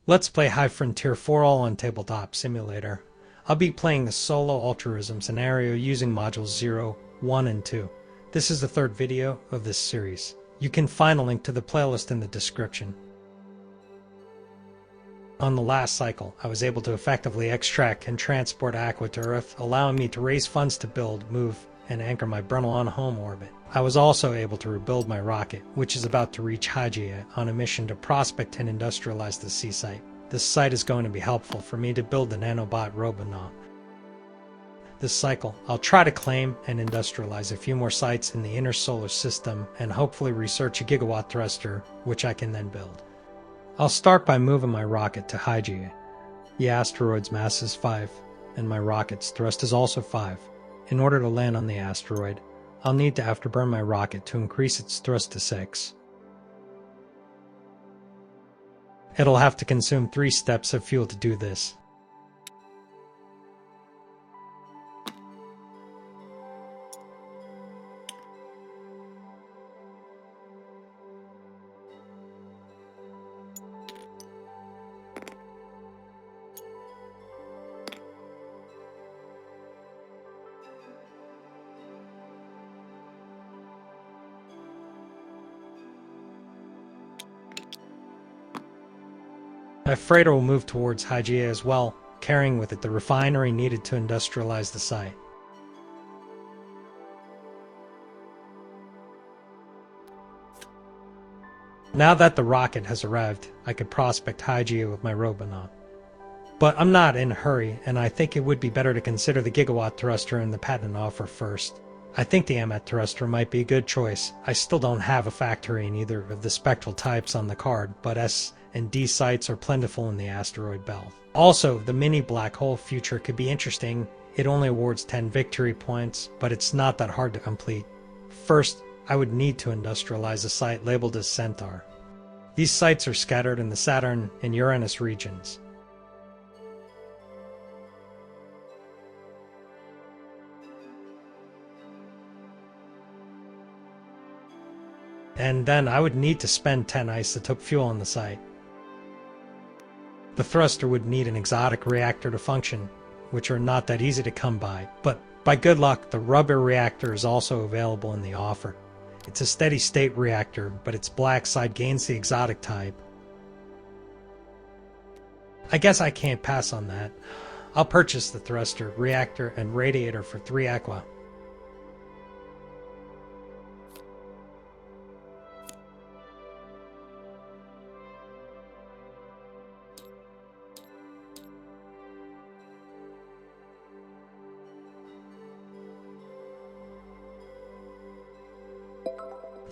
Let's play High Frontier 4 all on Tabletop Simulator. I'll be playing the solo Altruism scenario using modules 0, 1, and 2. This is the third video of this series. You can find a link to the playlist in the description. On the last cycle, I was able to effectively extract and transport Aqua to Earth, allowing me to raise funds to build, move, and anchor my Brunel on home orbit. I was also able to rebuild my rocket, which is about to reach Hygeia on a mission to prospect and industrialize the sea site. This site is going to be helpful for me to build the nanobot Robonaut. This cycle, I'll try to claim and industrialize a few more sites in the inner solar system and hopefully research a gigawatt thruster, which I can then build. I'll start by moving my rocket to Hygeia. The asteroid's mass is 5, and my rocket's thrust is also 5. In order to land on the asteroid, I'll need to afterburn my rocket to increase its thrust to 6. It'll have to consume 3 steps of fuel to do this. My freighter will move towards Hygeia as well, carrying with it the refinery needed to industrialize the site. Now that the rocket has arrived, I could prospect Hygeia with my Robonaut. But I'm not in a hurry, and I think it would be better to consider the gigawatt thruster and the patent offer first. I think the M0+ thruster might be a good choice. I still don't have a factory in either of the spectral types on the card, but S and D sites are plentiful in the asteroid belt. Also, the mini black hole future could be interesting. It only awards 10 victory points, but it's not that hard to complete. First, I would need to industrialize a site labeled as Centaur. These sites are scattered in the Saturn and Uranus regions. And then I would need to spend 10 isotope fuel on the site. The thruster would need an exotic reactor to function, which are not that easy to come by, but by good luck, the rubber reactor is also available in the offer. It's a steady state reactor, but its black side gains the exotic type. I guess I can't pass on that. I'll purchase the thruster, reactor, and radiator for 3 aqua.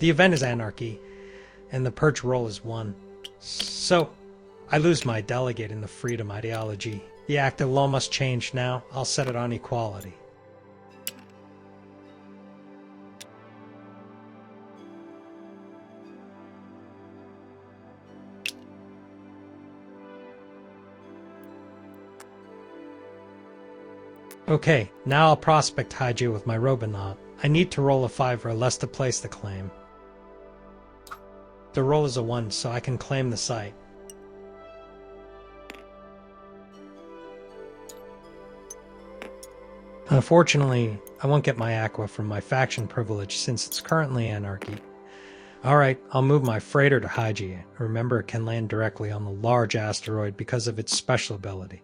The event is anarchy, and the purge roll is 1. So, I lose my delegate in the freedom ideology. The active law must change now. I'll set it on equality. Okay, now I'll prospect Hygeia with my Robonaut. I need to roll a 5 or less to place the claim. The roll is a 1, so I can claim the site. Unfortunately, I won't get my aqua from my faction privilege since it's currently anarchy. Alright, I'll move my freighter to Hygeia. Remember, it can land directly on the large asteroid because of its special ability.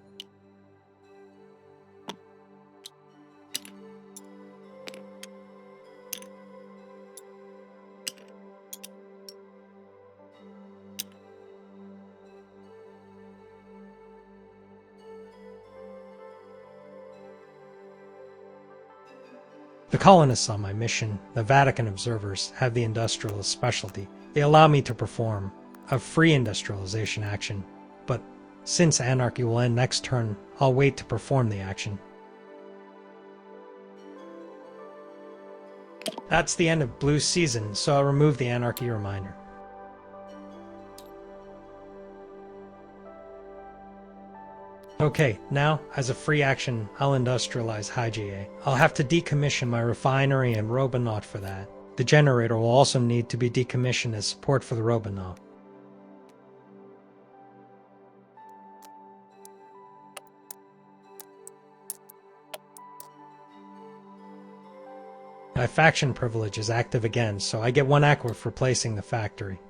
The colonists on my mission, the Vatican observers, have the industrialist specialty. They allow me to perform a free industrialization action, but since anarchy will end next turn, I'll wait to perform the action. That's the end of Blue Season, so I'll remove the anarchy reminder. Okay, now, as a free action, I'll industrialize Hygeia. I'll have to decommission my refinery and Robonaut for that. The generator will also need to be decommissioned as support for the Robonaut. My faction privilege is active again, so I get 1 aqua for placing the factory.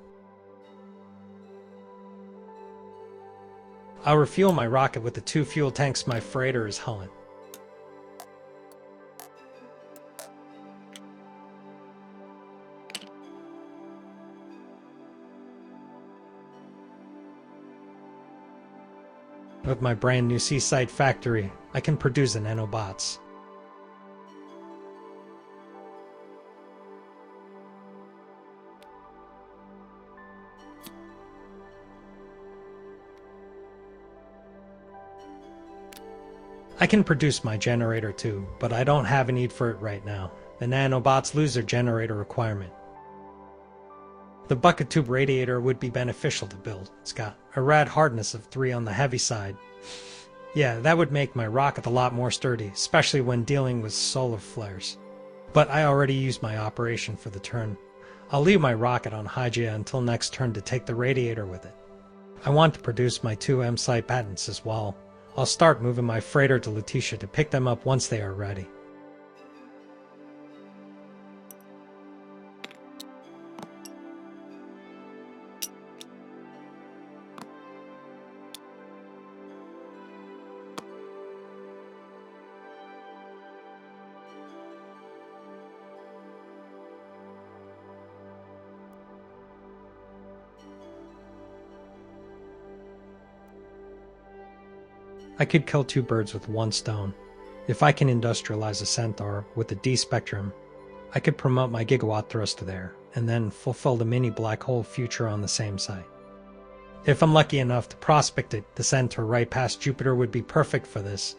I'll refuel my rocket with the 2 fuel tanks my freighter is hauling. With my brand new seaside factory, I can produce the nanobots. I can produce my generator too, but I don't have a need for it right now. The nanobots lose their generator requirement. The bucket tube radiator would be beneficial to build. It's got a rad hardness of 3 on the heavy side. Yeah, that would make my rocket a lot more sturdy, especially when dealing with solar flares. But I already used my operation for the turn. I'll leave my rocket on Hygia until next turn to take the radiator with it. I want to produce my 2 M-site patents as well. I'll start moving my freighter to Letitia to pick them up once they are ready. I could kill 2 birds with 1 stone. If I can industrialize a centaur with the D spectrum, I could promote my gigawatt thruster there, and then fulfill the mini black hole future on the same site. If I'm lucky enough to prospect it, the centaur right past Jupiter would be perfect for this.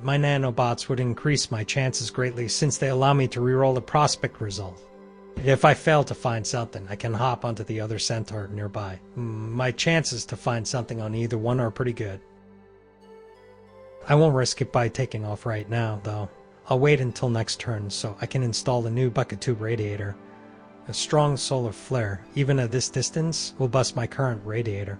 My nanobots would increase my chances greatly since they allow me to reroll the prospect result. If I fail to find something, I can hop onto the other centaur nearby. My chances to find something on either one are pretty good. I won't risk it by taking off right now, though. I'll wait until next turn so I can install a new bucket tube radiator. A strong solar flare, even at this distance, will bust my current radiator.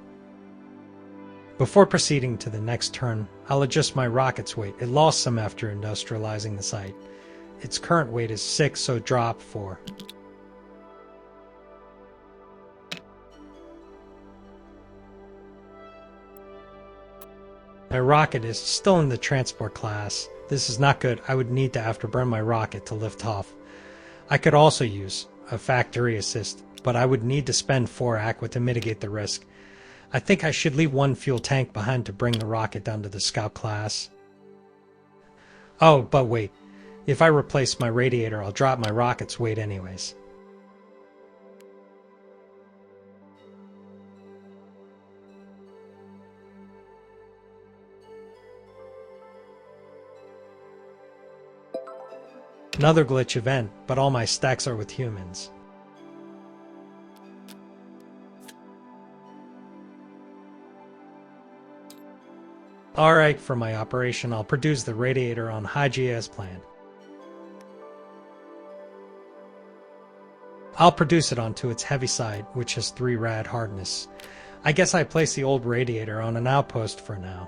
Before proceeding to the next turn, I'll adjust my rocket's weight. It lost some after industrializing the site. Its current weight is 6, so drop 4. My rocket is still in the transport class. This is not good. I would need to afterburn my rocket to lift off. I could also use a factory assist, but I would need to spend 4 aqua to mitigate the risk. I think I should leave 1 fuel tank behind to bring the rocket down to the scout class. Oh, but wait. If I replace my radiator, I'll drop my rocket's weight anyways. Another glitch event, but all my stacks are with humans. Alright, for my operation, I'll produce the radiator on Hygia as planned. I'll produce it onto its heavy side, which has 3 rad hardness. I guess I place the old radiator on an outpost for now.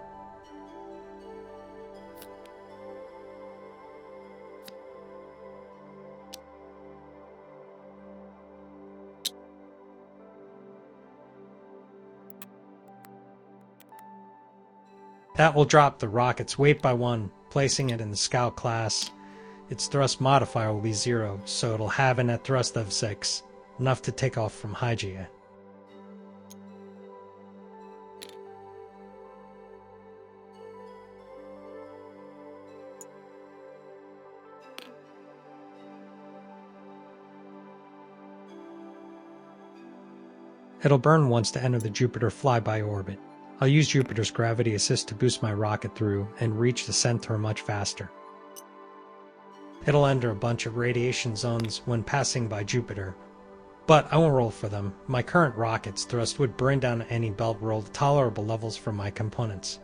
That will drop the rocket's weight by 1, placing it in the scout class. Its thrust modifier will be 0, so it'll have a net thrust of 6, enough to take off from Hygia. It'll burn once to enter the Jupiter flyby orbit. I'll use Jupiter's gravity assist to boost my rocket through and reach the centaur much faster. It'll enter a bunch of radiation zones when passing by Jupiter, but I won't roll for them. My current rocket's thrust would burn down any belt roll to tolerable levels from my components.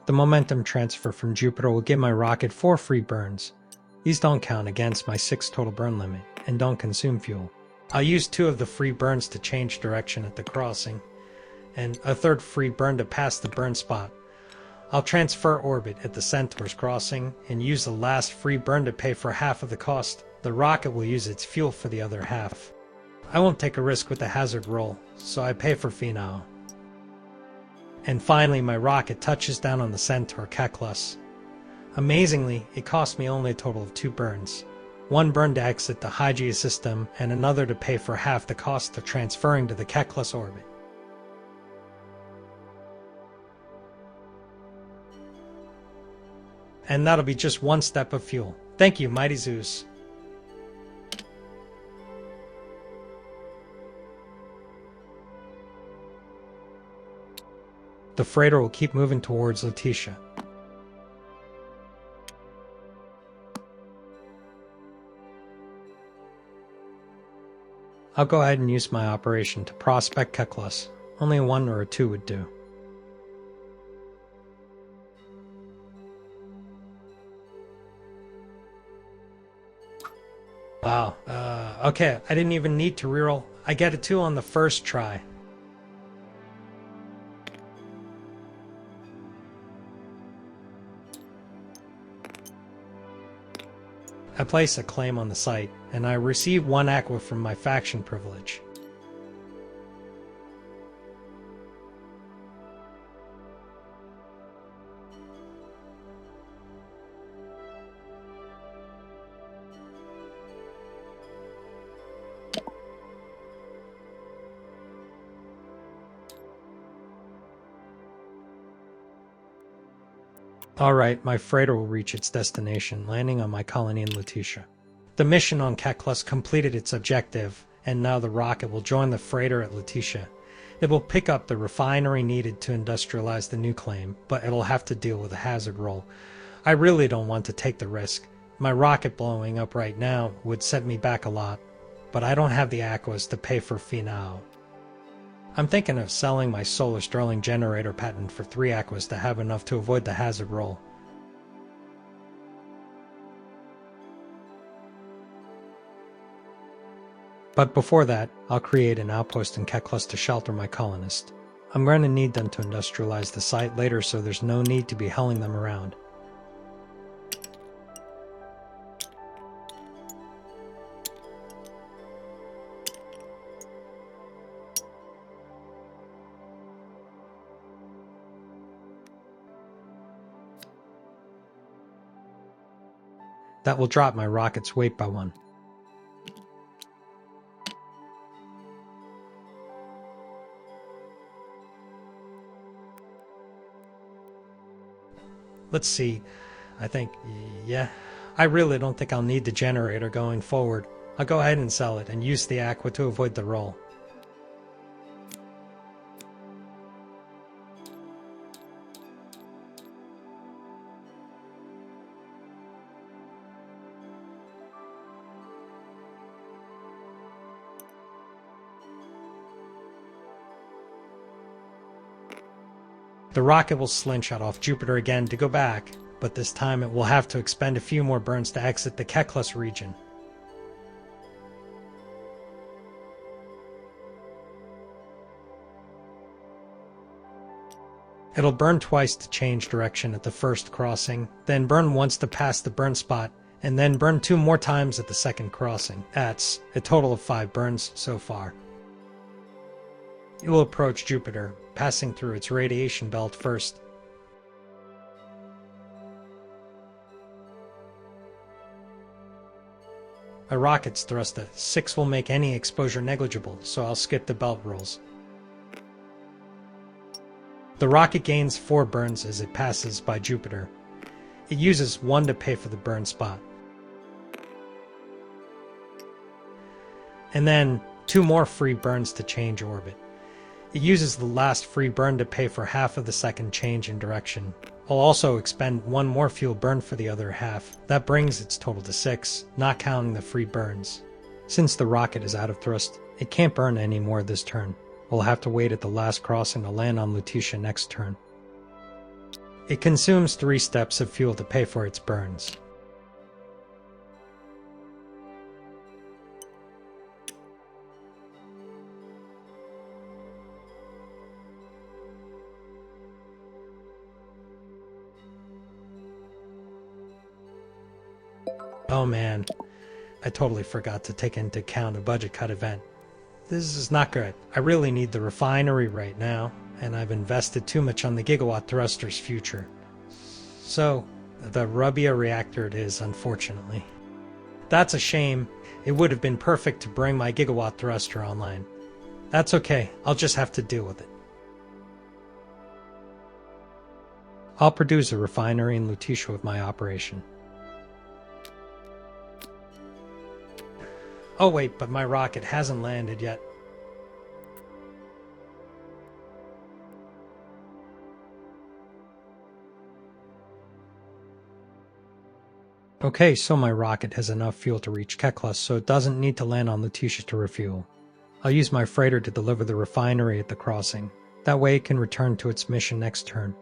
The momentum transfer from Jupiter will give my rocket 4 free burns. These don't count against my 6 total burn limit, and don't consume fuel. I'll use 2 of the free burns to change direction at the crossing, and a 3rd free burn to pass the burn spot. I'll transfer orbit at the Centaur's crossing and use the last free burn to pay for half of the cost. The rocket will use its fuel for the other half. I won't take a risk with the hazard roll, so I pay for fee now. And finally, my rocket touches down on the Centaur Keklos. Amazingly, it cost me only a total of 2 burns. 1 burn to exit the Hygiea system and another to pay for half the cost of transferring to the Keklos orbit. And that'll be just 1 step of fuel. Thank you, Mighty Zeus. The freighter will keep moving towards Letitia. I'll go ahead and use my operation to prospect Keklos. Only a 1 or a 2 would do. Wow, okay, I didn't even need to reroll. I get a 2 on the first try. I place a claim on the site, and I receive 1 aqua from my faction privilege. Alright, my freighter will reach its destination, landing on my colony in Letitia. The mission on Keklos completed its objective, and now the rocket will join the freighter at Letitia. It will pick up the refinery needed to industrialize the new claim, but it'll have to deal with a hazard roll. I really don't want to take the risk. My rocket blowing up right now would set me back a lot, but I don't have the aquas to pay for fee now. I'm thinking of selling my solar Stirling generator patent for 3 aquas to have enough to avoid the hazard roll. But before that, I'll create an outpost in Keklos to shelter my colonists. I'm going to need them to industrialize the site later, so there's no need to be hulling them around. That will drop my rocket's weight by 1. Let's see. Yeah. I really don't think I'll need the generator going forward. I'll go ahead and sell it and use the aqua to avoid the roll. The rocket will slingshot off Jupiter again to go back, but this time it will have to expend a few more burns to exit the Keklos region. It'll burn twice to change direction at the first crossing, then burn once to pass the burn spot, and then burn 2 more times at the second crossing. That's a total of 5 burns so far. It will approach Jupiter, passing through its radiation belt first. My rocket's thrust at 6 will make any exposure negligible, so I'll skip the belt rolls. The rocket gains 4 burns as it passes by Jupiter. It uses 1 to pay for the burn spot. And then 2 more free burns to change orbit. It uses the last free burn to pay for half of the second change in direction. I'll also expend 1 more fuel burn for the other half. That brings its total to 6, not counting the free burns. Since the rocket is out of thrust, it can't burn any more this turn. We'll have to wait at the last crossing to land on Letitia next turn. It consumes 3 steps of fuel to pay for its burns. Oh man, I totally forgot to take into account a budget cut event. This is not good. I really need the refinery right now, and I've invested too much on the gigawatt thruster's future. So, the Rubia reactor it is, unfortunately. That's a shame. It would have been perfect to bring my gigawatt thruster online. That's okay, I'll just have to deal with it. I'll produce a refinery in Lutetia with my operation. Oh wait, but my rocket hasn't landed yet. Okay, so my rocket has enough fuel to reach Kekla, so it doesn't need to land on Lutetia to refuel. I'll use my freighter to deliver the refinery at the crossing. That way it can return to its mission next turn.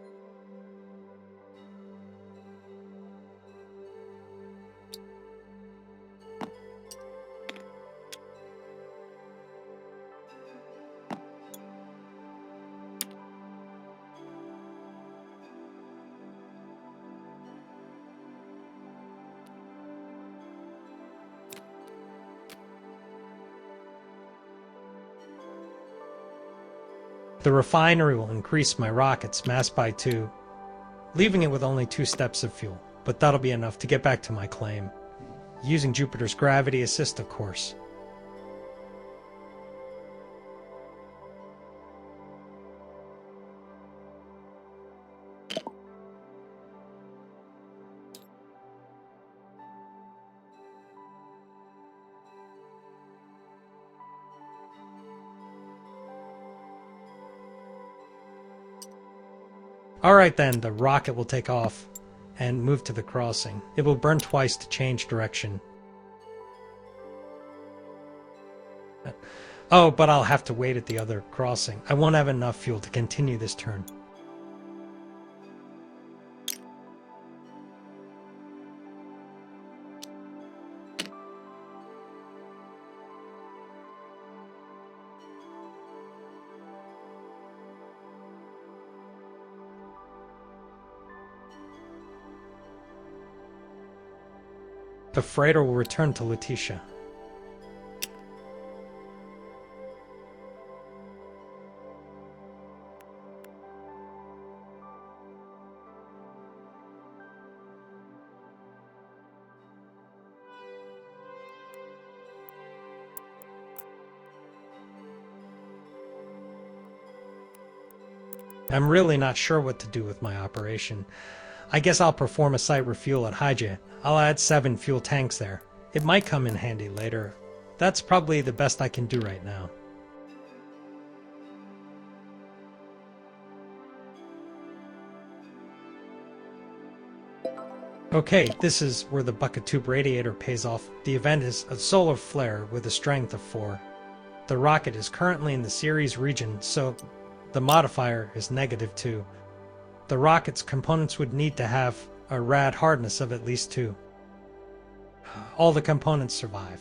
The refinery will increase my rocket's mass by 2, leaving it with only 2 steps of fuel, but that'll be enough to get back to my claim. Using Jupiter's gravity assist, of course. Alright then, the rocket will take off and move to the crossing. It will burn twice to change direction. Oh, but I'll have to wait at the other crossing. I won't have enough fuel to continue this turn. The freighter will return to Lutetia. I'm really not sure what to do with my operation. I guess I'll perform a site refuel at Hygia. I'll add 7 fuel tanks there. It might come in handy later. That's probably the best I can do right now. Okay, this is where the bucket tube radiator pays off. The event is a solar flare with a strength of 4. The rocket is currently in the Ceres region, so the modifier is -2. The rocket's components would need to have a rad hardness of at least 2. All the components survive.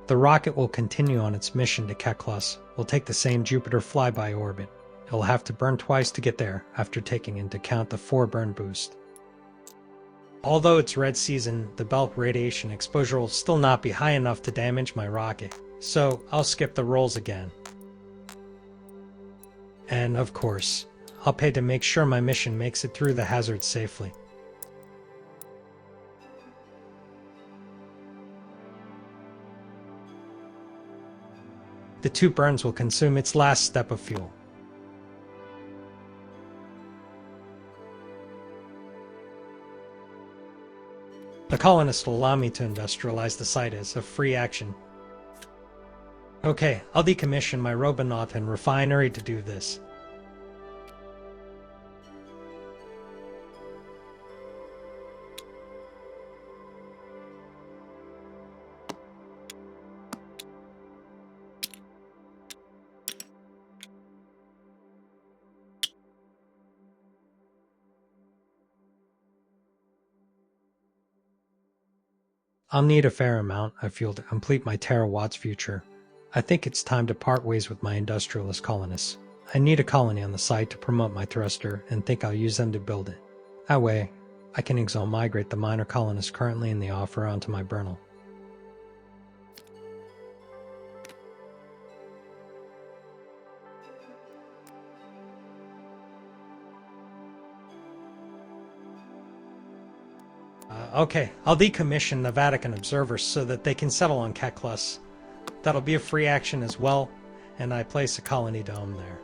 The rocket will continue on its mission to Keklos. Will take the same Jupiter flyby orbit. It will have to burn twice to get there, after taking into account the 4 burn boost. Although it's red season, the belt radiation exposure will still not be high enough to damage my rocket, so I'll skip the rolls again. And of course, I'll pay to make sure my mission makes it through the hazard safely. The 2 burns will consume its last step of fuel. The colonists will allow me to industrialize the site as a free action. Okay, I'll decommission my Robonaut and refinery to do this. I'll need a fair amount of fuel to complete my terawatts future. I think it's time to part ways with my industrialist colonists. I need a colony on the site to promote my thruster and think I'll use them to build it. That way, I can exile migrate the minor colonists currently in the offer onto my burnel. Okay, I'll decommission the Vatican observers so that they can settle on Keklos. That'll be a free action as well, and I place a colony dome there.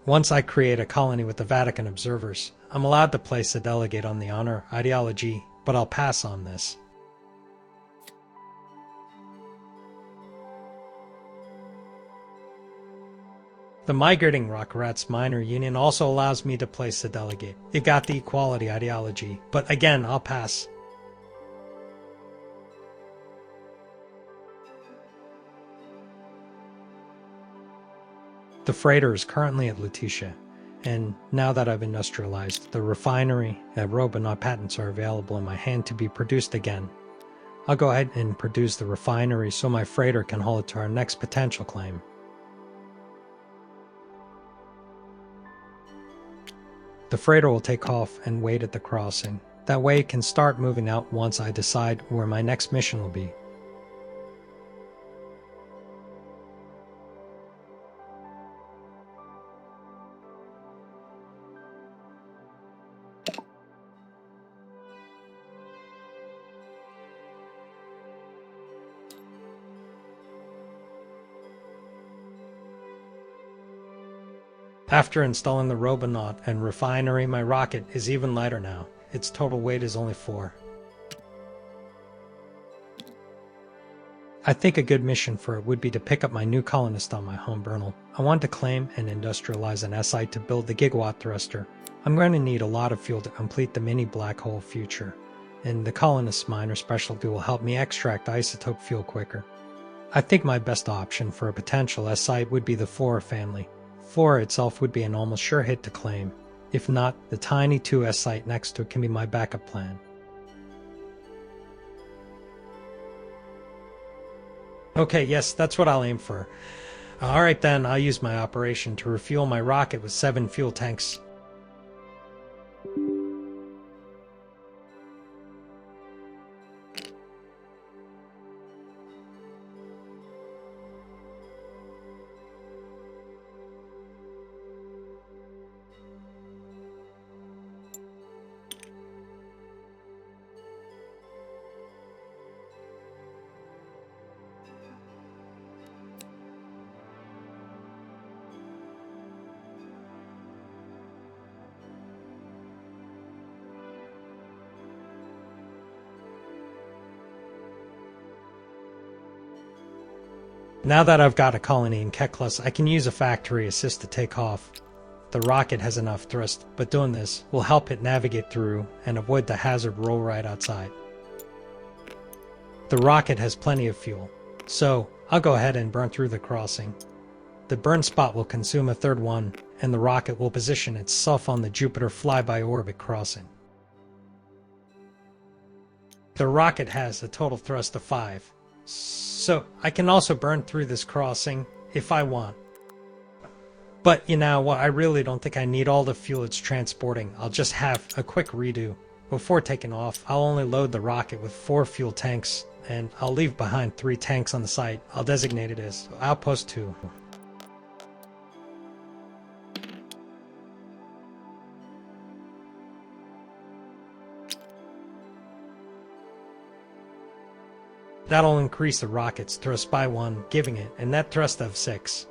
Once I create a colony with the Vatican observers, I'm allowed to place a delegate on the honor ideology, but I'll pass on this. The Migrating Rock Rats Minor Union also allows me to place a delegate. It got the equality ideology, but again, I'll pass. The freighter is currently at Lutetia, and now that I've industrialized, the refinery and Robonaut patents are available in my hand to be produced again. I'll go ahead and produce the refinery so my freighter can haul it to our next potential claim. The freighter will take off and wait at the crossing. That way it can start moving out once I decide where my next mission will be. After installing the Robonaut and refinery, my rocket is even lighter now. Its total weight is only 4. I think a good mission for it would be to pick up my new colonist on my home burnel. I want to claim and industrialize an SI to build the gigawatt thruster. I'm going to need a lot of fuel to complete the mini black hole future, and the colonist minor specialty will help me extract isotope fuel quicker. I think my best option for a potential SI would be the 4 family. 4 itself would be an almost sure hit to claim. If not, the tiny 2S site next to it can be my backup plan. Okay, yes, that's what I'll aim for. Alright then, I'll use my operation to refuel my rocket with 7 fuel tanks. Now that I've got a colony in Keklos, I can use a factory assist to take off. The rocket has enough thrust, but doing this will help it navigate through and avoid the hazard roll right outside. The rocket has plenty of fuel, so I'll go ahead and burn through the crossing. The burn spot will consume a third one, and the rocket will position itself on the Jupiter flyby orbit crossing. The rocket has a total thrust of 5. So I can also burn through this crossing if I want. But you know what, I really don't think I need all the fuel it's transporting. I'll just have a quick redo. Before taking off, I'll only load the rocket with 4 fuel tanks, and I'll leave behind 3 tanks on the site. I'll designate it as Outpost 2. That'll increase the rocket's thrust by 1, giving it a net thrust of 6.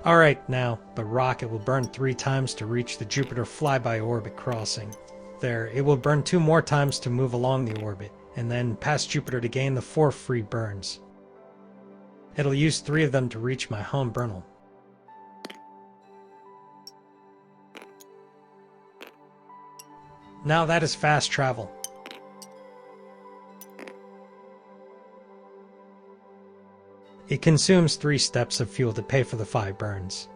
Alright, now, the rocket will burn 3 times to reach the Jupiter flyby orbit crossing. There, it will burn 2 more times to move along the orbit, and then past Jupiter to gain the 4 free burns. It'll use 3 of them to reach my home burnel. Now that is fast travel. It consumes 3 steps of fuel to pay for the 5 burns.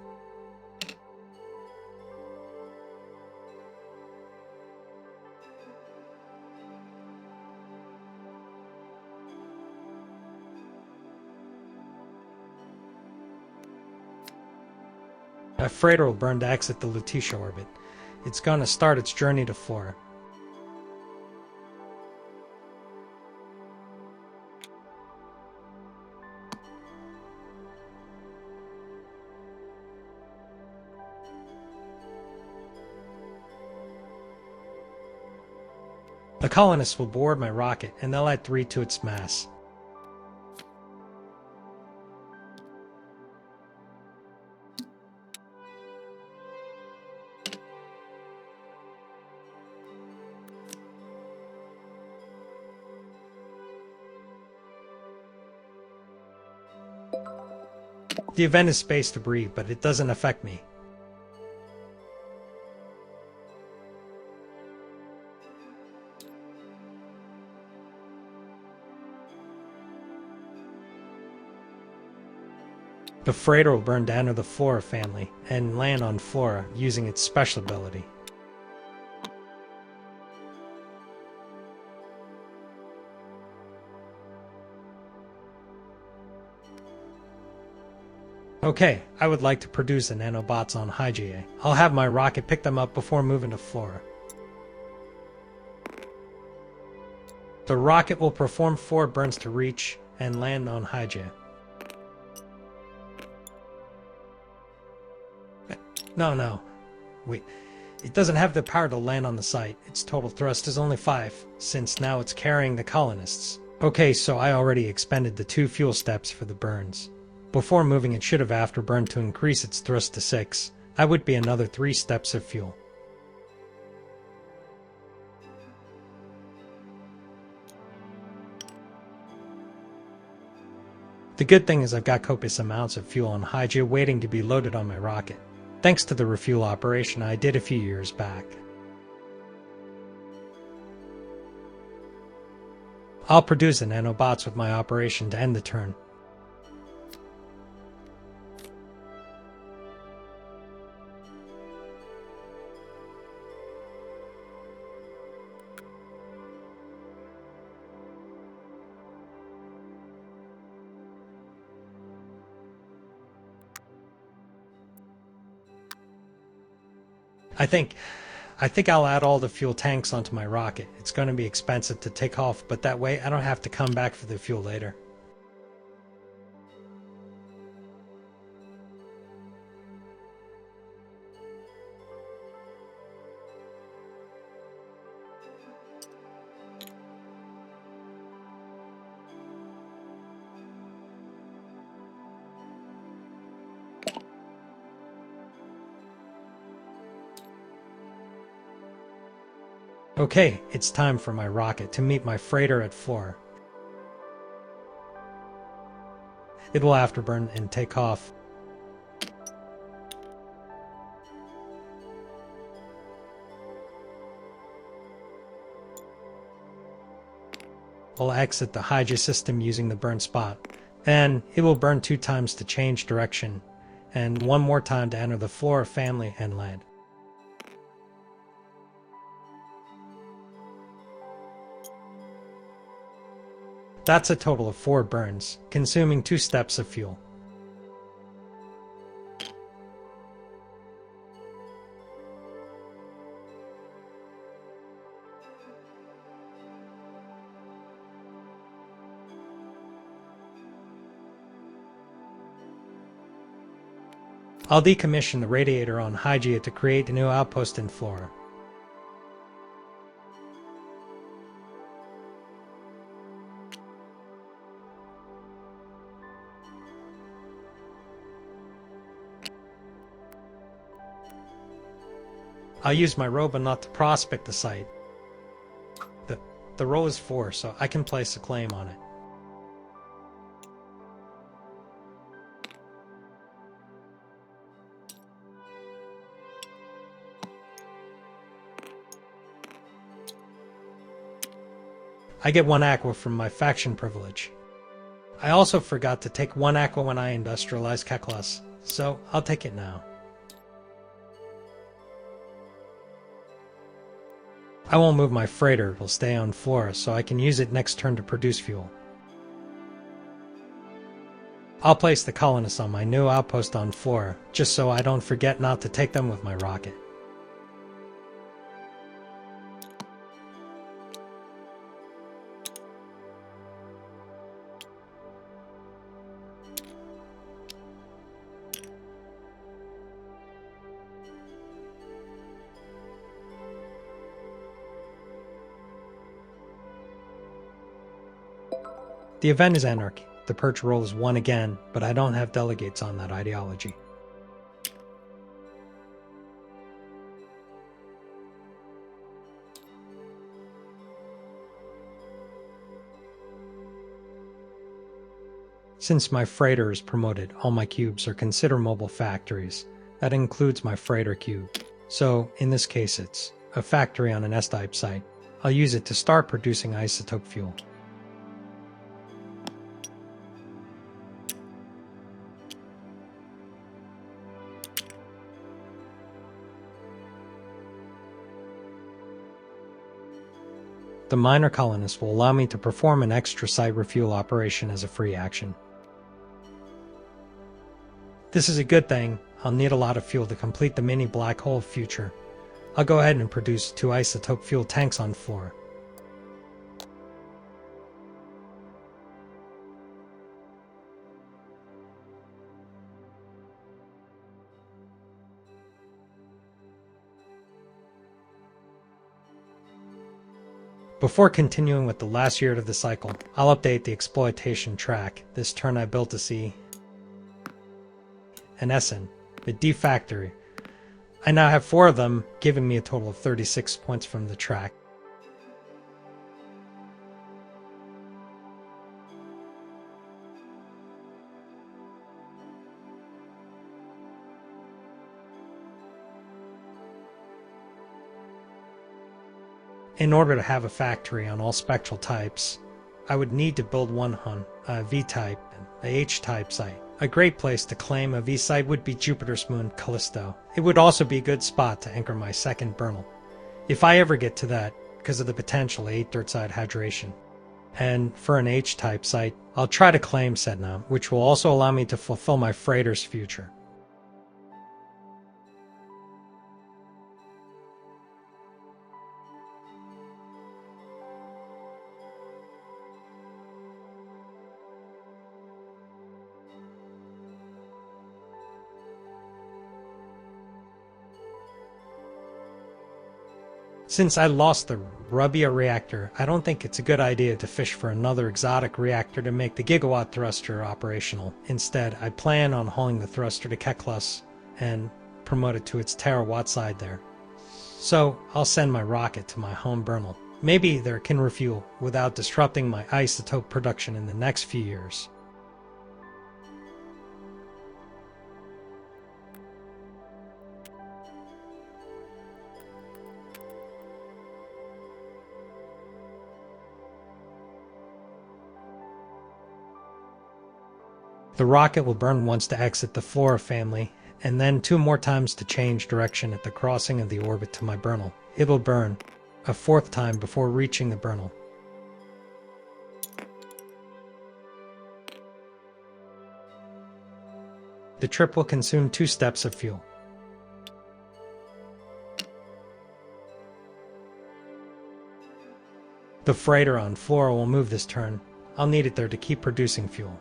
A freighter will burn to exit the Lutetia orbit. It's going to start its journey to Flora. The colonists will board my rocket, and they'll add 3 to its mass. The event is space debris, but it doesn't affect me. The freighter will burn to enter the Flora family and land on Flora using its special ability. Okay, I would like to produce the nanobots on Hygiea. I'll have my rocket pick them up before moving to Flora. The rocket will perform 4 burns to reach and land on Hygiea. No. Wait. It doesn't have the power to land on the site. Its total thrust is only 5, since now it's carrying the colonists. Okay, so I already expended the 2 fuel steps for the burns. Before moving, it should have afterburned to increase its thrust to 6. That would be another 3 steps of fuel. The good thing is I've got copious amounts of fuel on Hygiea waiting to be loaded on my rocket, thanks to the refuel operation I did a few years back. I'll produce the nanobots with my operation to end the turn. I think I'll add all the fuel tanks onto my rocket. It's going to be expensive to take off, but that way I don't have to come back for the fuel later. Okay, it's time for my rocket to meet my freighter at Flora. It will afterburn and take off. I'll exit the Hygiea system using the burn spot, and it will burn 2 times to change direction, and 1 more time to enter the Flora family and land. That's a total of 4 burns, consuming 2 steps of fuel. I'll decommission the radiator on Hygiea to create a new outpost in Flora. I'll use my Robonaut to prospect the site. The roll is 4, so I can place a claim on it. I get 1 aqua from my faction privilege. I also forgot to take 1 aqua when I industrialized Keklos, so I'll take it now. I won't move my freighter, it'll stay on Flora, so I can use it next turn to produce fuel. I'll place the colonists on my new outpost on Flora, just so I don't forget not to take them with my rocket. The event is anarchy. The perch roll is 1 again, but I don't have delegates on that ideology. Since my freighter is promoted, all my cubes are considered mobile factories. That includes my freighter cube. So, in this case it's a factory on an S-type site. I'll use it to start producing isotope fuel. The minor colonist will allow me to perform an extra site refuel operation as a free action. This is a good thing. I'll need a lot of fuel to complete the mini black hole future. I'll go ahead and produce 2 isotope fuel tanks on Flora. Before continuing with the last year of the cycle, I'll update the exploitation track. This turn I built a C, an Essen, a D factory. I now have 4 of them, giving me a total of 36 points from the track. In order to have a factory on all spectral types, I would need to build 1 on a V-type and a H-type site. A great place to claim a V-site would be Jupiter's moon, Callisto. It would also be a good spot to anchor my second Bernal, if I ever get to that, because of the potential 8 dirt-side hydration. And for an H-type site, I'll try to claim Sedna, which will also allow me to fulfill my freighter's future. Since I lost the Rubia reactor, I don't think it's a good idea to fish for another exotic reactor to make the gigawatt thruster operational. Instead, I plan on hauling the thruster to Keklos and promote it to its terawatt side there. So I'll send my rocket to my home Bernal. Maybe there can refuel without disrupting my isotope production in the next few years. The rocket will burn once to exit the Flora family, and then 2 more times to change direction at the crossing of the orbit to my Bernal. It will burn a 4th time before reaching the Bernal. The trip will consume 2 steps of fuel. The freighter on Flora will move this turn. I'll need it there to keep producing fuel.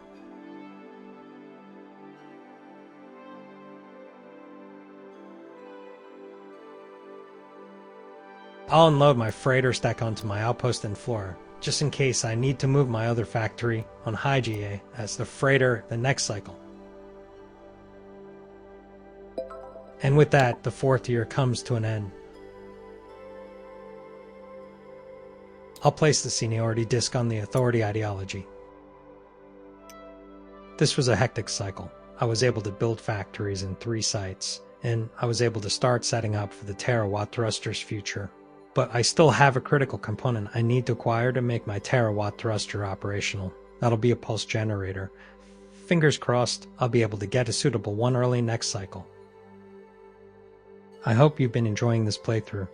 I'll unload my freighter stack onto my outpost in Flora, just in case I need to move my other factory on High GA as the freighter the next cycle. And with that, the 4th year comes to an end. I'll place the seniority disc on the authority ideology. This was a hectic cycle. I was able to build factories in 3 sites, and I was able to start setting up for the terawatt thruster's future. but I still have a critical component I need to acquire to make my terawatt thruster operational. That'll be a pulse generator. Fingers crossed, I'll be able to get a suitable one early next cycle. I hope you've been enjoying this playthrough.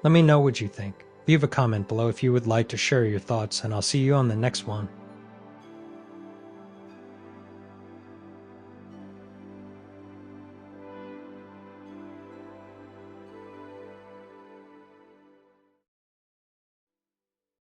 Let me know what you think. Leave a comment below if you would like to share your thoughts, and I'll see you on the next one.